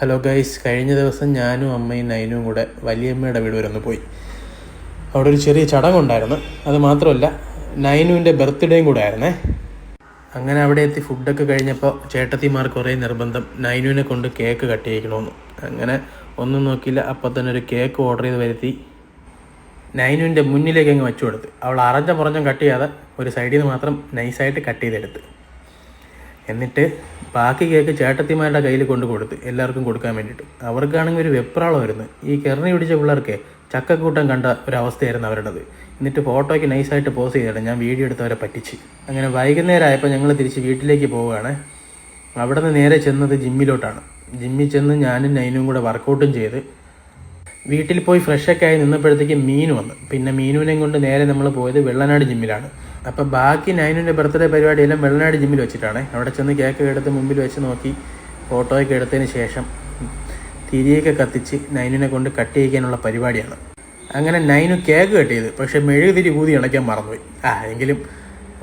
Hello guys, കഴിഞ്ഞ ദിവസം ഞാനും അമ്മയും നൈനും കൂടെ വലിയമ്മയുടെ വീട് വരെ ഒന്ന് പോയി. അവിടെ ഒരു ചെറിയ ചടങ്ങുണ്ടായിരുന്നു. അത് മാത്രമല്ല, നൈനുവിൻ്റെ ബർത്ത്ഡേയും കൂടെ ആയിരുന്നേ. അങ്ങനെ അവിടെ എത്തി ഫുഡൊക്കെ കഴിഞ്ഞപ്പോൾ ചേട്ടത്തിമാർ കുറേ നിർബന്ധം നൈനുവിനെ കൊണ്ട് കേക്ക് കട്ട് ചെയ്യിക്കണമെന്ന്. അങ്ങനെ ഒന്നും നോക്കിയില്ല, അപ്പോൾ തന്നെ ഒരു കേക്ക് ഓർഡർ ചെയ്ത് വരുത്തി നൈനുവിൻ്റെ മുന്നിലേക്ക് അങ്ങ് വെച്ചു കൊടുത്ത്. അവൾ അറഞ്ഞം കട്ട് ചെയ്യാതെ ഒരു സൈഡിൽ നിന്ന് മാത്രം നൈസായിട്ട് കട്ട് ചെയ്തെടുത്ത്. എന്നിട്ട് ബാക്കി കേക്ക് ചേട്ടത്തിമാരുടെ കയ്യിൽ കൊണ്ട് കൊടുത്ത് എല്ലാവർക്കും കൊടുക്കാൻ വേണ്ടിയിട്ട്. അവർക്കാണെങ്കിൽ ഒരു വെപ്രാളമായിരുന്നു. ഈ കെറണി പിടിച്ച പിള്ളേർക്ക് ചക്കക്കൂട്ടം കണ്ട ഒരവസ്ഥയായിരുന്നു അവരുടേത്. എന്നിട്ട് ഫോട്ടോയ്ക്ക് നൈസായിട്ട് പോസ് ചെയ്തിട്ട് ഞാൻ വീഡിയോ എടുത്തവരെ പറ്റിച്ച്. അങ്ങനെ വൈകുന്നേരം ആയപ്പോൾ ഞങ്ങൾ തിരിച്ച് വീട്ടിലേക്ക് പോവുകയാണ്. അവിടെ നിന്ന് നേരെ ചെന്നത് ജിമ്മിലോട്ടാണ്. ജിമ്മിൽ ചെന്ന് ഞാനും നൈനും കൂടെ വർക്കൗട്ടും ചെയ്ത് വീട്ടിൽ പോയി ഫ്രഷൊക്കെ ആയി നിന്നപ്പോഴത്തേക്ക് മീനു വന്നു. പിന്നെ മീനുവിനെയും കൊണ്ട് നേരെ നമ്മൾ പോയത് വെള്ളനാട് ജിമ്മിലാണ്. അപ്പോൾ ബാക്കി നൈനുവിൻ്റെ ബർത്ത്ഡേ പരിപാടിയെല്ലാം വെള്ളനാട് ജിമ്മിൽ വെച്ചിട്ടാണ്. അവിടെ ചെന്ന് കേക്ക് എടുത്ത് മുമ്പിൽ വെച്ച് നോക്കി ഫോട്ടോയൊക്കെ എടുത്തതിന് ശേഷം തിരിയൊക്കെ കത്തിച്ച് നൈനുവിനെ കൊണ്ട് കട്ട് ചെയ്യിക്കാനുള്ള പരിപാടിയാണ്. അങ്ങനെ നൈനു കേക്ക് കട്ട് ചെയ്ത്, പക്ഷേ മെഴുകുതിരി ഊതി അണയ്ക്കാൻ മറന്നുപോയി. എങ്കിലും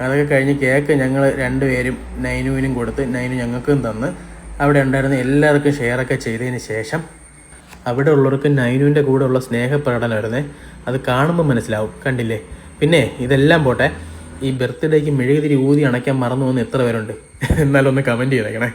അതൊക്കെ കഴിഞ്ഞ് കേക്ക് ഞങ്ങൾ രണ്ടുപേരും നൈനുവിനും കൊടുത്ത് നൈനു ഞങ്ങൾക്കും തന്ന് അവിടെ ഉണ്ടായിരുന്ന എല്ലാവർക്കും ഷെയറൊക്കെ ചെയ്തതിന് ശേഷം അവിടെ ഉള്ളവർക്ക് നൈനുവിൻ്റെ കൂടെ ഉള്ള സ്നേഹപ്രകടനമായിരുന്നേ. അത് കാണുമ്പോൾ മനസ്സിലാവും, കണ്ടില്ലേ. പിന്നെ ഇതെല്ലാം പോട്ടെ, ഈ ബർത്ത്ഡേക്ക് മെഴുകുതിരി ഊതി അണയ്ക്കാൻ മറന്നു പോകുന്ന എത്ര പേരുണ്ട്? എന്നാലും ഒന്ന് കമൻറ്റ് ചെയ്തേക്കണേ.